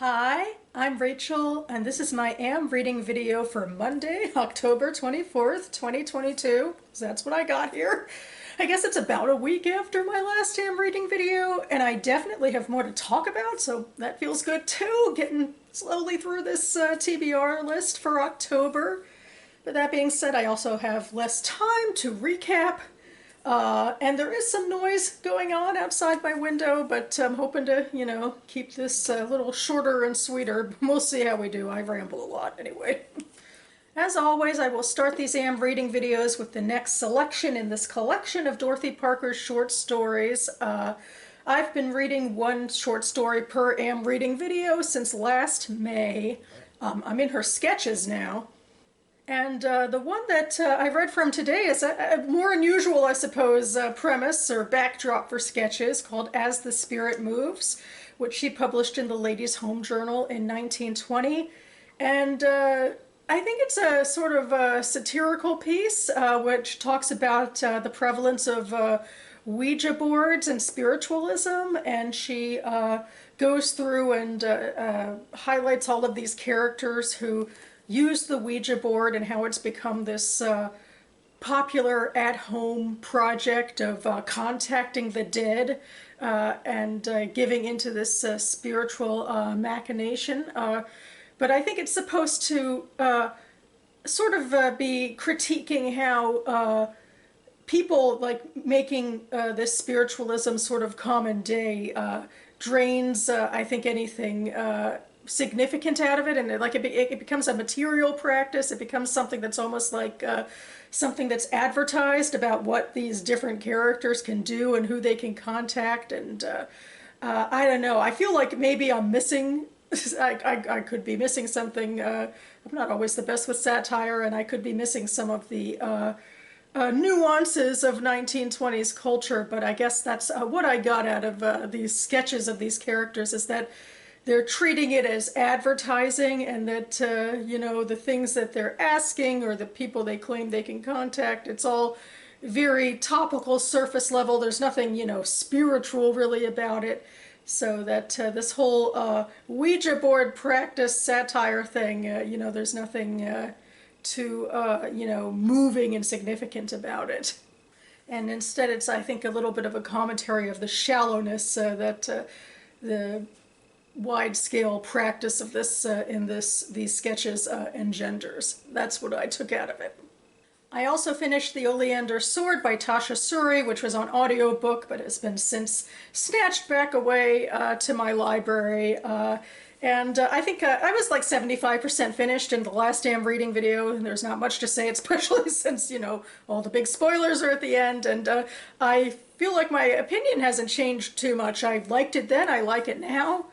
Hi, I'm Rachel, and this is my AM reading video for Monday, October 24th, 2022. So that's what I got here. I guess it's about a week after my last AM reading video, and I definitely have more to talk about, so that feels good too, getting slowly through this TBR list for October. But that being said, I also have less time to recap. And there is some noise going on outside my window, but I'm hoping to, keep this a little shorter and sweeter. We'll see how we do. I ramble a lot anyway. As always, I will start these AM reading videos with the next selection in this collection of Dorothy Parker's short stories. I've been reading one short story per AM reading video since last May. I'm in her sketches now. And the one that I read from today is a more unusual, I suppose, premise or backdrop for sketches called As the Spirit Moves, which she published in the Ladies' Home Journal in 1920. And I think it's a sort of a satirical piece which talks about the prevalence of Ouija boards and spiritualism, and she goes through and highlights all of these characters who use the Ouija board and how it's become this popular at-home project of contacting the dead and giving into this spiritual machination. But I think it's supposed to sort of be critiquing how people like making this spiritualism sort of common day drains, I think, anything significant out of it, and it becomes a material practice. It becomes something that's almost like something that's advertised about what these different characters can do and who they can contact. And I don't know, I feel like maybe I'm missing I could be missing something. I'm not always the best with satire, and I could be missing some of the nuances of 1920s culture, but I guess that's what I got out of these sketches of these characters, is that they're treating it as advertising, and that, the things that they're asking or the people they claim they can contact, it's all very topical, surface level. There's nothing, spiritual really about it. So that this whole Ouija board practice satire thing, there's nothing too, moving and significant about it. And instead it's, I think, a little bit of a commentary of the shallowness that the wide-scale practice of this in these sketches engenders. That's what I took out of it. I also finished The Oleander Sword by Tasha Suri, which was on audiobook but has been since snatched back away to my library. And I think I was like 75% finished in the last damn reading video. There's not much to say, especially since, all the big spoilers are at the end. And I feel like my opinion hasn't changed too much. I liked it then, I like it now.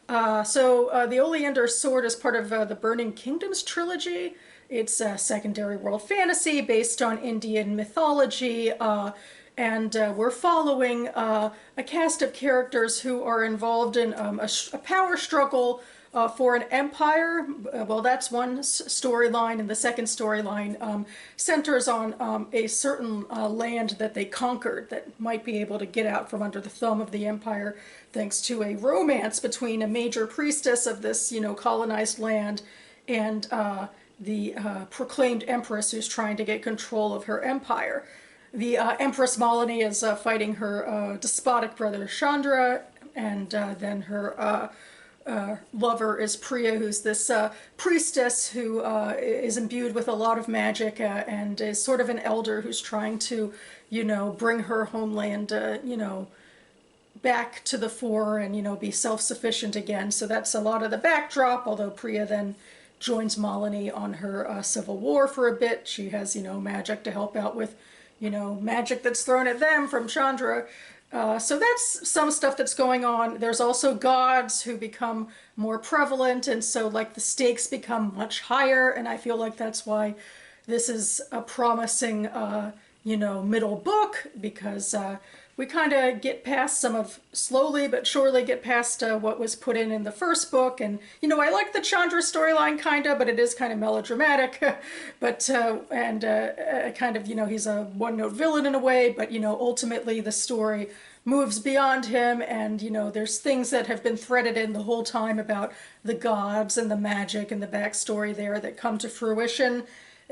The Oleander Sword is part of the Burning Kingdoms trilogy. It's a secondary world fantasy based on Indian mythology, and we're following a cast of characters who are involved in a power struggle for an empire. Well, that's one storyline, and the second storyline centers on a certain land that they conquered that might be able to get out from under the thumb of the empire thanks to a romance between a major priestess of this, colonized land and the proclaimed empress who's trying to get control of her empire. The Empress Malini is fighting her despotic brother Chandra, and then her lover is Priya, who's this priestess who is imbued with a lot of magic and is sort of an elder who's trying to, bring her homeland, back to the fore and, be self-sufficient again. So that's a lot of the backdrop, although Priya then joins Malini on her civil war for a bit. She has, magic to help out with, magic that's thrown at them from Chandra. So that's some stuff that's going on. There's also gods who become more prevalent, and so like the stakes become much higher, and I feel like that's why this is a promising, middle book, because we kind of get past slowly but surely get past what was put in the first book. And, I like the Chandra storyline kind of, but it is kind of melodramatic. But, kind of, he's a one-note villain in a way, but, ultimately the story moves beyond him, and there's things that have been threaded in the whole time about the gods and the magic and the backstory there that come to fruition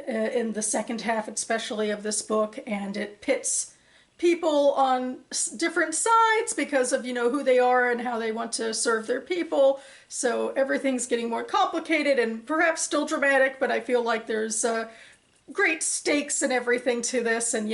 in the second half especially of this book, and it pits people on different sides because of who they are and how they want to serve their people. So everything's getting more complicated and perhaps still dramatic, but I feel like there's great stakes and everything to this. And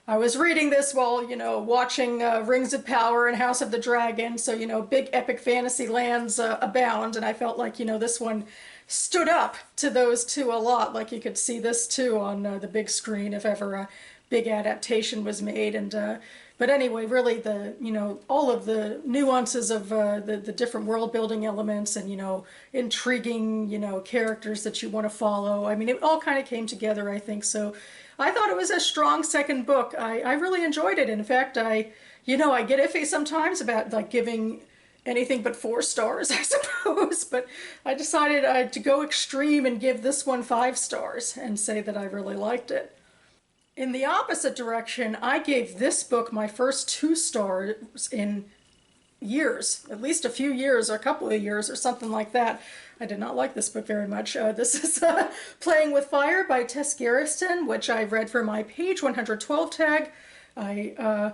I was reading this while watching Rings of Power and House of the Dragon, so big epic fantasy lands abound, and I felt like this one stood up to those two a lot. Like you could see this too on the big screen if ever a big adaptation was made. And but anyway, really the all of the nuances of the different world building elements and intriguing characters that you want to follow. I mean, it all kind of came together, I think. So I thought it was a strong second book. I really enjoyed it. In fact, I get iffy sometimes about like giving anything but 4 stars, I suppose, but I decided to go extreme and give this one 5 stars and say that I really liked it. In the opposite direction, I gave this book my first 2 stars in years, at least a few years or a couple of years or something like that. I did not like this book very much. This is Playing with Fire by Tess Gerritsen, which I read for my page 112 tag. I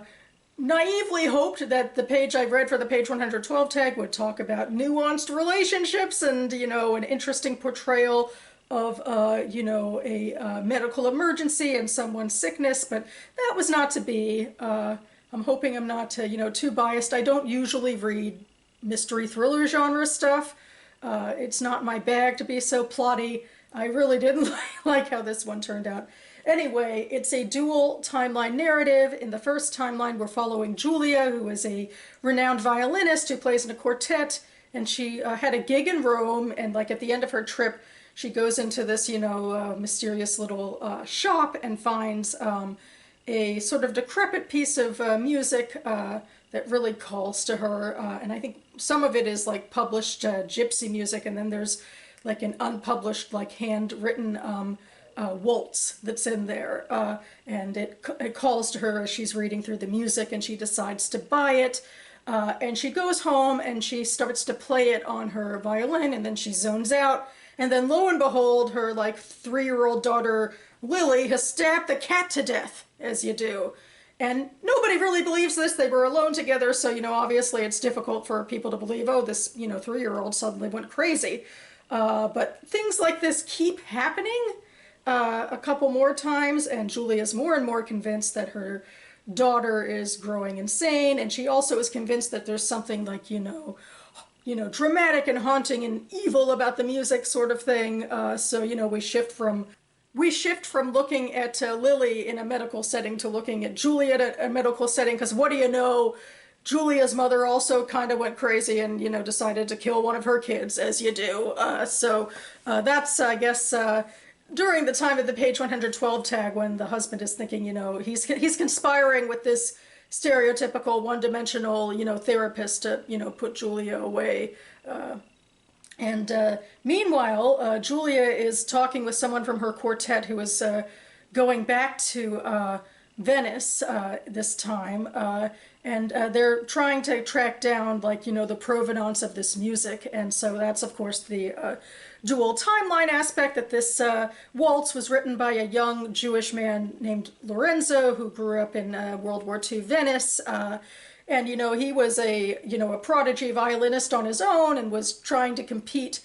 naively hoped that the page I read for the page 112 tag would talk about nuanced relationships and, an interesting portrayal of, a medical emergency and someone's sickness, but that was not to be. I'm hoping I'm not, too biased. I don't usually read mystery thriller genre stuff. It's not my bag to be so plotty. I really didn't like how this one turned out. Anyway, it's a dual timeline narrative. In the first timeline, we're following Julia, who is a renowned violinist who plays in a quartet, and she had a gig in Rome, and like at the end of her trip, she goes into this, mysterious little shop and finds a sort of decrepit piece of music that really calls to her. And I think some of it is like published gypsy music, and then there's like an unpublished, like handwritten waltz that's in there. And it calls to her as she's reading through the music, and she decides to buy it. And she goes home and she starts to play it on her violin, and then she zones out. And then lo and behold, her like 3-year-old daughter, Lily, has stabbed the cat to death, as you do. And nobody really believes this. They were alone together, so, obviously it's difficult for people to believe, oh, this, 3-year-old suddenly went crazy. But things like this keep happening a couple more times, and Julia's more and more convinced that her daughter is growing insane, and she also is convinced that there's something like, dramatic and haunting and evil about the music sort of thing. So, we shift from looking at Lily in a medical setting to looking at Julia at a medical setting, because what do you know, Julia's mother also kind of went crazy and, decided to kill one of her kids, as you do. So that's, I guess, during the time of the page 112 tag, when the husband is thinking, he's conspiring with this stereotypical one-dimensional, therapist to, put Julia away. Meanwhile, Julia is talking with someone from her quartet who is going back to Venice this time, and they're trying to track down, like, the provenance of this music. And so that's, of course, the dual timeline aspect, that this waltz was written by a young Jewish man named Lorenzo, who grew up in World War II Venice. And, he was a prodigy violinist on his own and was trying to compete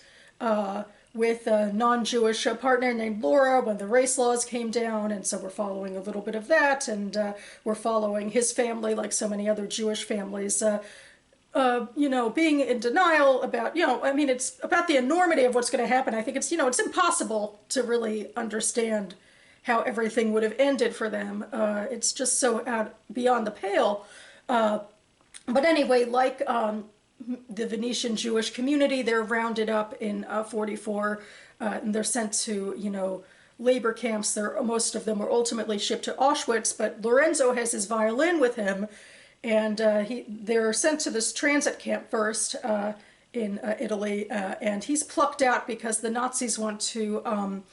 with a non-Jewish partner named Laura when the race laws came down. And so we're following a little bit of that, and we're following his family, like so many other Jewish families, being in denial about, it's about the enormity of what's going to happen. I think it's, it's impossible to really understand how everything would have ended for them. It's just so out beyond the pale. But anyway, like the Venetian Jewish community, they're rounded up in 44, and they're sent to, labor camps. Most of them were ultimately shipped to Auschwitz, but Lorenzo has his violin with him, and they're sent to this transit camp first in Italy, and he's plucked out because the Nazis want to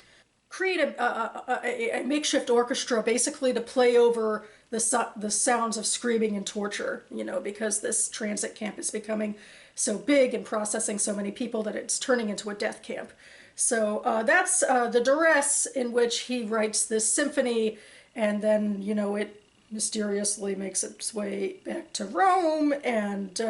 create a makeshift orchestra basically to play over the sounds of screaming and torture, you know, because this transit camp is becoming so big and processing so many people that it's turning into a death camp. So that's the duress in which he writes this symphony, and then, you know, it mysteriously makes its way back to Rome, and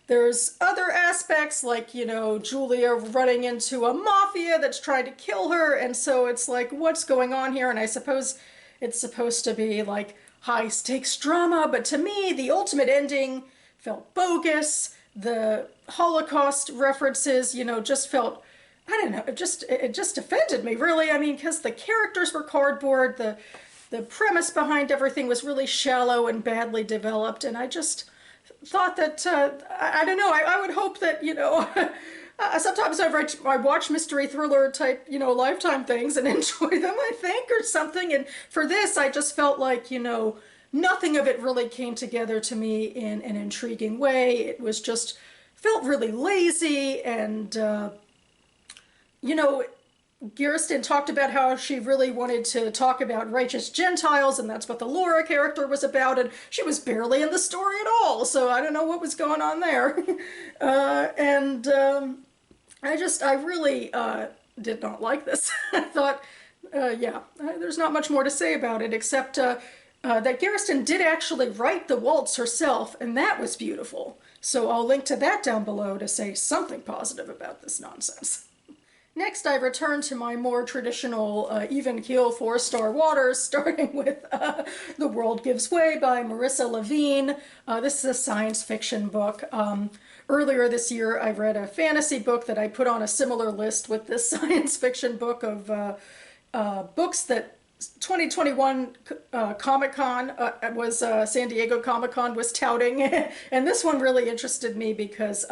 there's other aspects like, you know, Julia running into a mafia that's trying to kill her, and so it's like, what's going on here? And I suppose it's supposed to be like high stakes drama, but to me, the ultimate ending felt bogus. The Holocaust references, you know, just felt, I don't know, it just offended me, really. I mean, because the characters were cardboard, the premise behind everything was really shallow and badly developed, and I just thought that, I don't know, I would hope that, you know, sometimes I watch mystery thriller type, you know, Lifetime things and enjoy them, I think, or something, and for this, I just felt like, you know, nothing of it really came together to me in an intriguing way. It was just, felt really lazy, and, you know, Gerritsen talked about how she really wanted to talk about righteous Gentiles, and that's what the Laura character was about, and she was barely in the story at all, so I don't know what was going on there. I really did not like this. I thought, yeah, there's not much more to say about it, except that Gerritsen did actually write the waltz herself, and that was beautiful. So I'll link to that down below to say something positive about this nonsense. Next, I return to my more traditional even keel 4-star waters, starting with The World Gives Way by Marissa Levien. This is a science fiction book. Earlier this year, I read a fantasy book that I put on a similar list with this science fiction book of books that 2021 Comic-Con was San Diego Comic-Con was touting, and this one really interested me because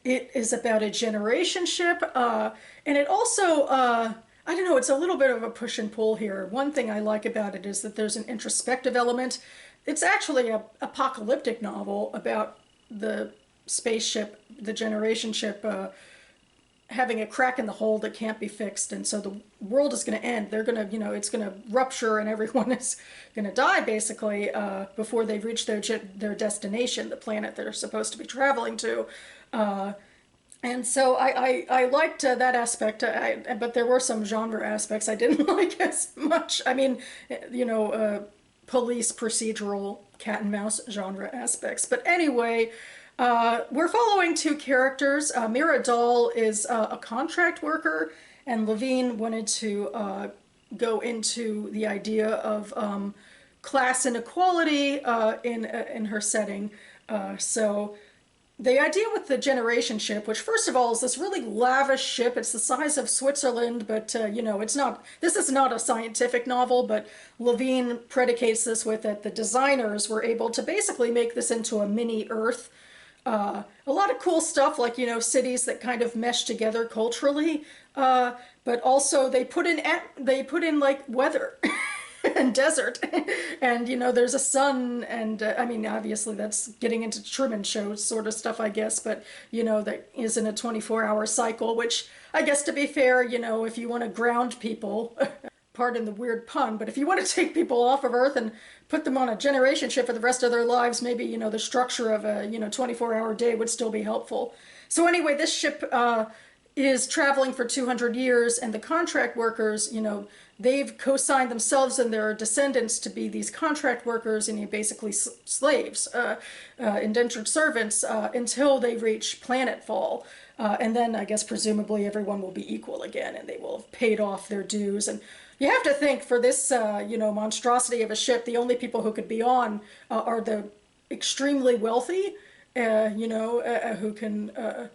it is about a generation ship, and it also, I don't know, it's a little bit of a push and pull here. One thing I like about it is that there's an introspective element. It's actually an apocalyptic novel about the spaceship, the generation ship, having a crack in the hull that can't be fixed, and so the world is going to end. They're going to, you know, it's going to rupture, and everyone is going to die, basically, before they reach their destination, the planet they're supposed to be traveling to. And so I liked that aspect, but there were some genre aspects I didn't like as much. I mean, you know, police procedural cat and mouse genre aspects. But anyway, we're following two characters. Mira Dahl is a contract worker, and Levien wanted to go into the idea of class inequality in her setting. So the idea with the generation ship, which first of all is this really lavish ship, it's the size of Switzerland, but you know, it's not, this is not a scientific novel, but Levien predicates this with that the designers were able to basically make this into a mini Earth. A lot of cool stuff, like, you know, cities that kind of mesh together culturally, but also they put in like weather and desert, and, you know, there's a sun, and I mean, obviously that's getting into Truman Show sort of stuff, I guess, but, you know, that isn't a 24-hour cycle, which I guess, to be fair, you know, if you want to ground people, pardon the weird pun, but if you want to take people off of Earth and put them on a generation ship for the rest of their lives, maybe, you know, the structure of a, you know, 24-hour day would still be helpful. So anyway, this ship is traveling for 200 years, and the contract workers, you know, they've co-signed themselves and their descendants to be these contract workers, and basically slaves, indentured servants, until they reach planetfall. And then I guess presumably everyone will be equal again, and they will have paid off their dues. And you have to think, for this, you know, monstrosity of a ship, the only people who could be on are the extremely wealthy, you know, who can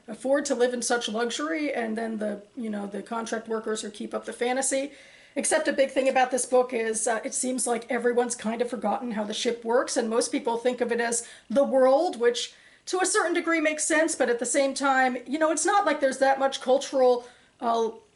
afford to live in such luxury, and then the, you know, the contract workers who keep up the fantasy. Except a big thing about this book is it seems like everyone's kind of forgotten how the ship works, and most people think of it as the world, which to a certain degree makes sense, but at the same time, you know, it's not like there's that much cultural,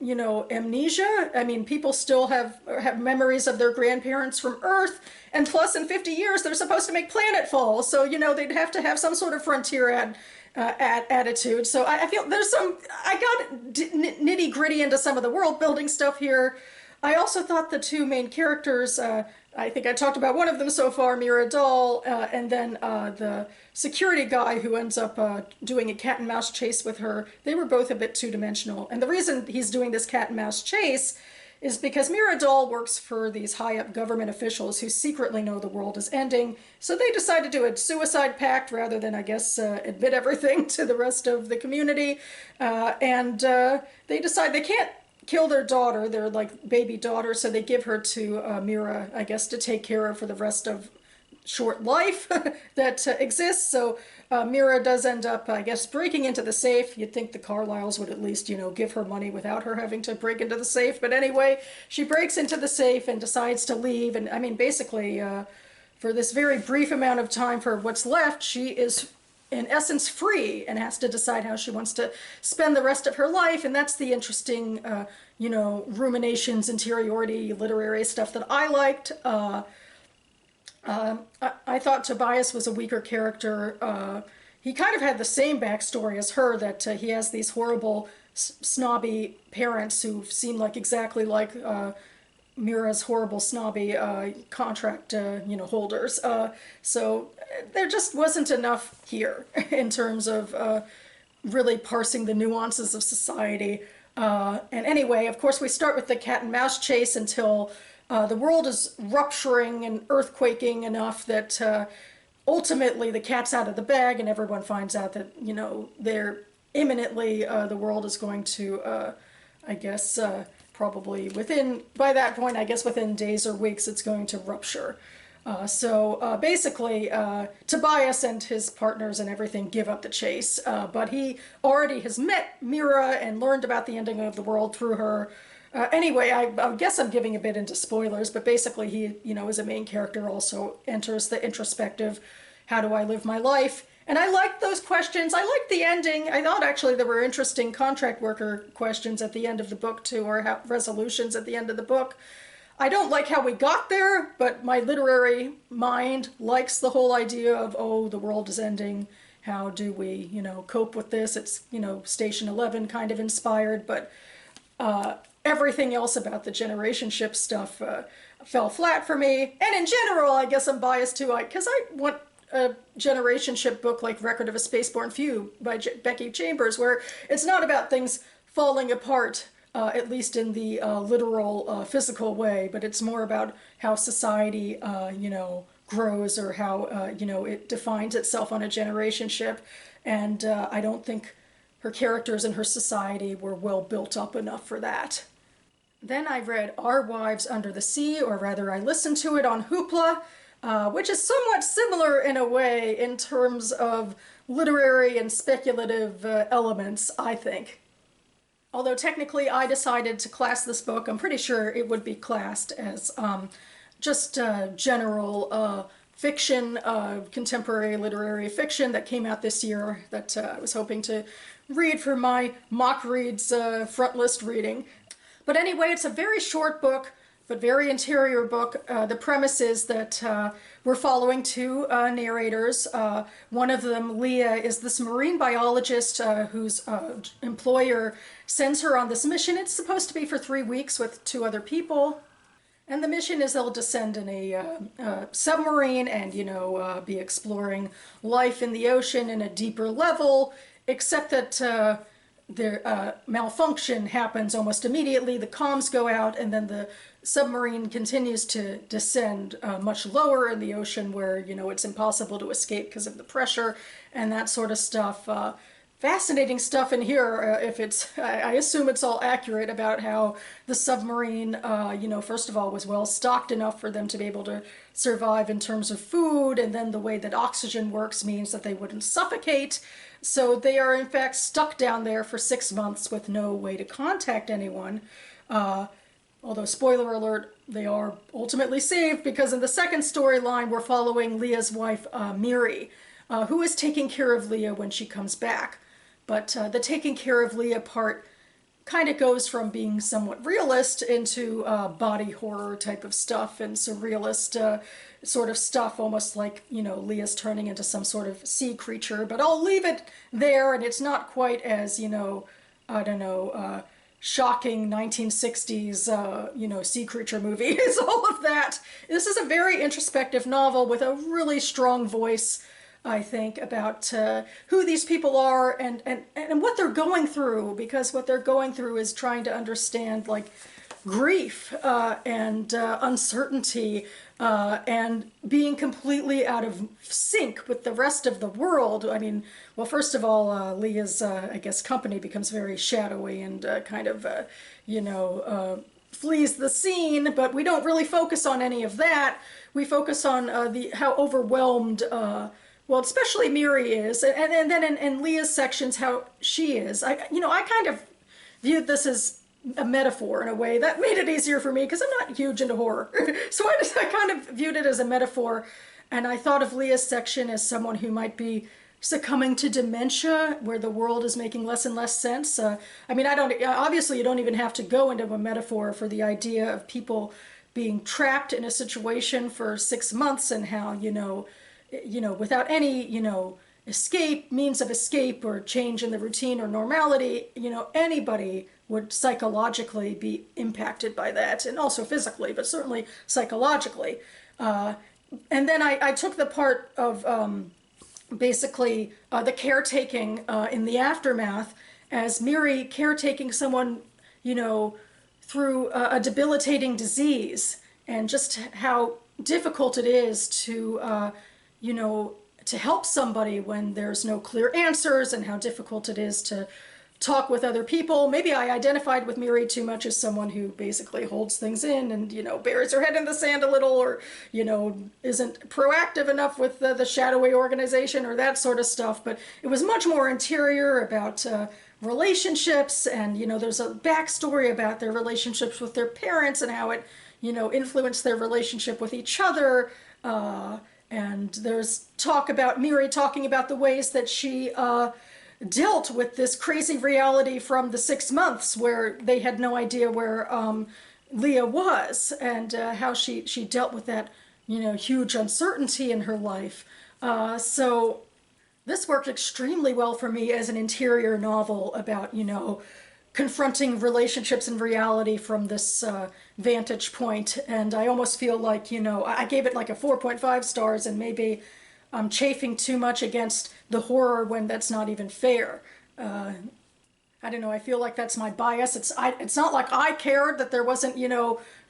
you know, amnesia. I mean, people still have memories of their grandparents from Earth, and plus in 50 years they're supposed to make planetfall, so, you know, they'd have to have some sort of frontier attitude. So I feel there's some, I got nitty gritty into some of the world building stuff here. I also thought the two main characters, I think I talked about one of them so far, Mira Dahl, and then the security guy who ends up doing a cat and mouse chase with her, they were both a bit two-dimensional. And the reason he's doing this cat and mouse chase is because Mira Dahl works for these high-up government officials who secretly know the world is ending, so they decide to do a suicide pact rather than, I guess, admit everything to the rest of the community. And they decide they can't kill their daughter, their like baby daughter, so they give her to Mira, I guess, to take care of for the rest of short life that exists. So Mira does end up, I guess, breaking into the safe. You'd think the Carlyles would at least, you know, give her money without her having to break into the safe. But anyway, she breaks into the safe and decides to leave. And I mean, basically, for this very brief amount of time for what's left, she is in essence free and has to decide how she wants to spend the rest of her life. And that's the interesting, you know, ruminations, interiority, literary stuff that I liked. I thought Tobias was a weaker character. He kind of had the same backstory as her, that he has these horrible, snobby parents who seem like exactly like Mira's horrible, snobby contract, you know, holders. So there just wasn't enough here in terms of really parsing the nuances of society. And anyway, of course, we start with the cat and mouse chase until the world is rupturing and earthquaking enough that ultimately the cat's out of the bag and everyone finds out that, you know, they're imminently, the world is going to, I guess, probably within, by that point, I guess within days or weeks, it's going to rupture. So basically, Tobias and his partners and everything give up the chase, but he already has met Mira and learned about the ending of the world through her. Anyway, I guess I'm giving a bit into spoilers, but basically he, you know, as a main character also enters the introspective, how do I live my life? And I liked those questions. I liked the ending. I thought actually there were interesting contract worker questions at the end of the book too, or resolutions at the end of the book. I don't like how we got there, but my literary mind likes the whole idea of, oh, the world is ending. How do we, you know, cope with this? It's, you know, Station 11 kind of inspired, but everything else about the generation ship stuff fell flat for me. And in general, I guess I'm biased too, because I want a generation ship book like Record of a Spaceborne Few by Becky Chambers, where it's not about things falling apart, at least in the literal physical way, but it's more about how society, you know, grows, or how, you know, it defines itself on a generation ship. And I don't think her characters and her society were well built up enough for that. Then I read Our Wives Under the Sea, or rather I listened to it on Hoopla, which is somewhat similar in a way in terms of literary and speculative elements, I think. Although technically I decided to class this book, I'm pretty sure it would be classed as just general fiction, contemporary literary fiction that came out this year that I was hoping to read for my mock reads front list reading. But anyway, it's a very short book, but very interior book. The premise is that we're following two narrators. One of them, Leah, is this marine biologist whose employer sends her on this mission. It's supposed to be for 3 weeks with 2 other people. And the mission is they'll descend in a submarine and, you know, be exploring life in the ocean in a deeper level, except that their malfunction happens almost immediately. The comms go out, and then the submarine continues to descend much lower in the ocean where, you know, it's impossible to escape because of the pressure and that sort of stuff. Fascinating stuff in here, if it's, I assume it's all accurate about how the submarine, you know, first of all was well stocked enough for them to be able to survive in terms of food, and then the way that oxygen works means that they wouldn't suffocate. So they are in fact stuck down there for 6 months with no way to contact anyone. Although, spoiler alert, they are ultimately saved, because in the second storyline we're following Leah's wife, Miri, who is taking care of Leah when she comes back. But the taking care of Leah part kind of goes from being somewhat realist into body horror type of stuff and surrealist sort of stuff, almost like, you know, Leah's turning into some sort of sea creature. But I'll leave it there, and it's not quite as, you know, I don't know, shocking 1960s, sea creature movie. It's all of that. This is a very introspective novel with a really strong voice, I think, about who these people are and what they're going through, because what they're going through is trying to understand, like, grief and uncertainty and being completely out of sync with the rest of the world. I mean, well, first of all, Leah's, I guess, company becomes very shadowy and kind of, flees the scene, but we don't really focus on any of that. We focus on how overwhelmed, well, especially Miri is, and then in Leah's sections, how she is. I kind of viewed this as a metaphor in a way that made it easier for me because I'm not huge into horror. So I kind of viewed it as a metaphor, and I thought of Leah's section as someone who might be succumbing to dementia, where the world is making less and less sense. I mean, obviously you don't even have to go into a metaphor for the idea of people being trapped in a situation for 6 months and how, without any, means of escape or change in the routine or normality, anybody would psychologically be impacted by that, and also physically, but certainly psychologically. And then I took the part of basically the caretaking in the aftermath as Miri caretaking someone, through a debilitating disease, and just how difficult it is to, to help somebody when there's no clear answers, and how difficult it is to talk with other people. Maybe I identified with Miri too much as someone who basically holds things in and, buries her head in the sand a little, or, isn't proactive enough with the shadowy organization or that sort of stuff. But it was much more interior, about relationships, and, there's a backstory about their relationships with their parents and how it, influenced their relationship with each other. And there's talk about Miri talking about the ways that she dealt with this crazy reality from the 6 months where they had no idea where Leah was, and how she dealt with that, huge uncertainty in her life. So this worked extremely well for me as an interior novel about, confronting relationships and reality from this vantage point. And I almost feel like, I gave it like a 4.5 stars, and maybe I'm chafing too much against the horror when that's not even fair. I don't know, I feel like that's my bias. It's not like I cared that there wasn't,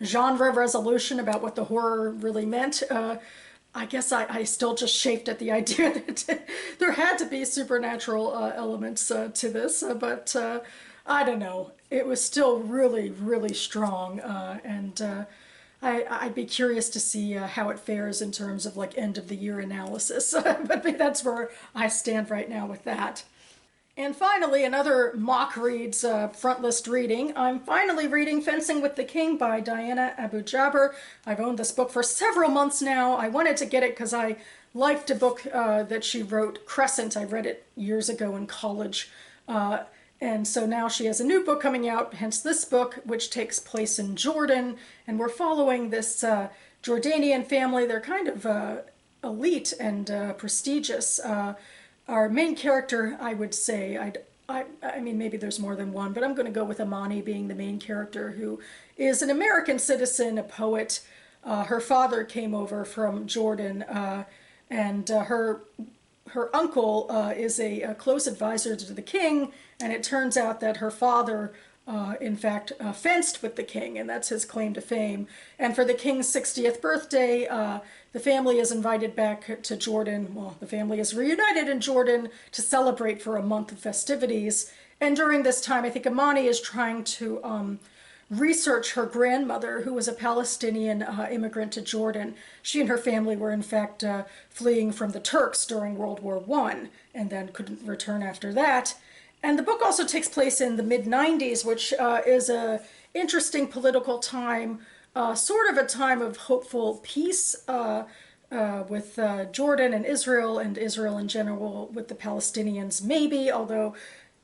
genre resolution about what the horror really meant. I guess I still just chafed at the idea that there had to be supernatural elements to this, but I don't know. It was still really, really strong, and I'd be curious to see how it fares in terms of like end of the year analysis, but that's where I stand right now with that. And finally, another mock reads front list reading. I'm finally reading Fencing with the King by Diana Abu Jaber. I've owned this book for several months now. I wanted to get it because I liked a book that she wrote, Crescent. I read it years ago in college. And so now she has a new book coming out, hence this book, which takes place in Jordan. And we're following this Jordanian family. They're kind of elite and prestigious. Our main character, I would say, I mean, maybe there's more than one, but I'm going to go with Amani being the main character, who is an American citizen, a poet. Her father came over from Jordan, and her uncle is a close advisor to the king, and it turns out that her father, in fact, fenced with the king, and that's his claim to fame. And for the king's 60th birthday, the family is invited back to Jordan. Well, the family is reunited in Jordan to celebrate for a month of festivities. And during this time, I think Amani is trying to research her grandmother, who was a Palestinian immigrant to Jordan. She and her family were, in fact, fleeing from the Turks during World War I, and then couldn't return after that. And the book also takes place in the mid-90s, which is a interesting political time, sort of a time of hopeful peace with Jordan and Israel in general with the Palestinians, maybe, although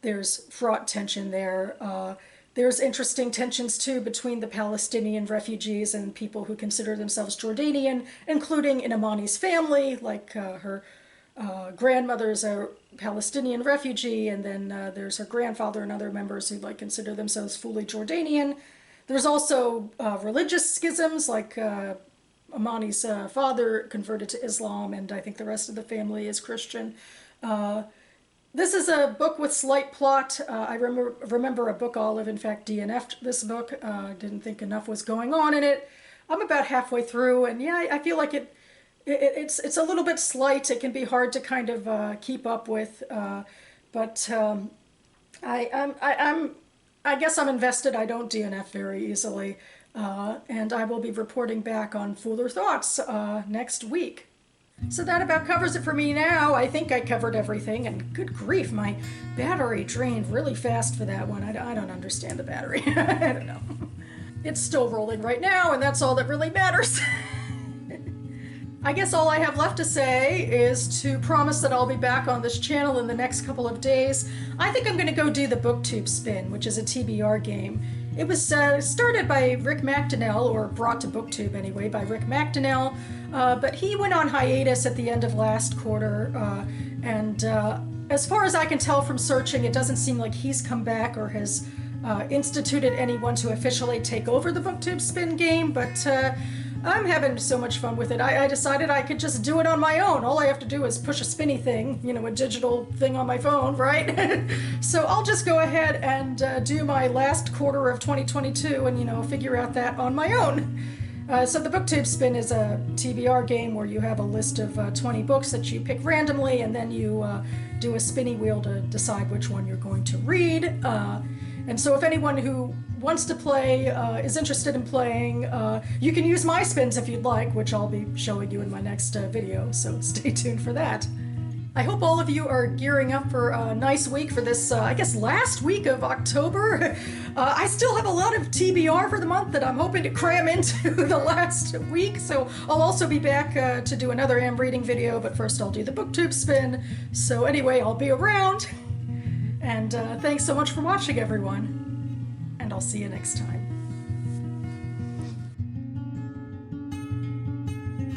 there's fraught tension there. There's interesting tensions, too, between the Palestinian refugees and people who consider themselves Jordanian, including in Amani's family, like her grandmother's a Palestinian refugee, and then there's her grandfather and other members who like consider themselves fully Jordanian. There's also religious schisms, like Amani's father converted to Islam, and I think the rest of the family is Christian. This is a book with slight plot. I remember a book olive, in fact, DNF'd this book. Didn't think enough was going on in it. I'm about halfway through, and yeah, I feel like it's a little bit slight. It can be hard to kind of keep up with, but I guess I'm invested. I don't DNF very easily, and I will be reporting back on Fuller Thoughts next week. So that about covers it for me now. I think I covered everything, and good grief, my battery drained really fast for that one. I don't understand the battery. I don't know. It's still rolling right now, and that's all that really matters. I guess all I have left to say is to promise that I'll be back on this channel in the next couple of days. I think I'm going to go do the BookTube spin, which is a TBR game. It was started by Rick McDonnell, or brought to BookTube anyway, by Rick McDonnell, but he went on hiatus at the end of last quarter, and as far as I can tell from searching, it doesn't seem like he's come back or has instituted anyone to officially take over the BookTube spin game, but I'm having so much fun with it. I decided I could just do it on my own. All I have to do is push a spinny thing, you know, a digital thing on my phone, right? So I'll just go ahead and do my last quarter of 2022 and, you know, figure out that on my own. So the BookTube spin is a TBR game where you have a list of 20 books that you pick randomly, and then you do a spinny wheel to decide which one you're going to read. And so if anyone who wants to play, is interested in playing, you can use my spins if you'd like, which I'll be showing you in my next video, so stay tuned for that. I hope all of you are gearing up for a nice week for this, I guess, last week of October. I still have a lot of TBR for the month that I'm hoping to cram into the last week, so I'll also be back to do another am reading video, but first I'll do the BookTube spin. So anyway, I'll be around, and thanks so much for watching, everyone, and I'll see you next time.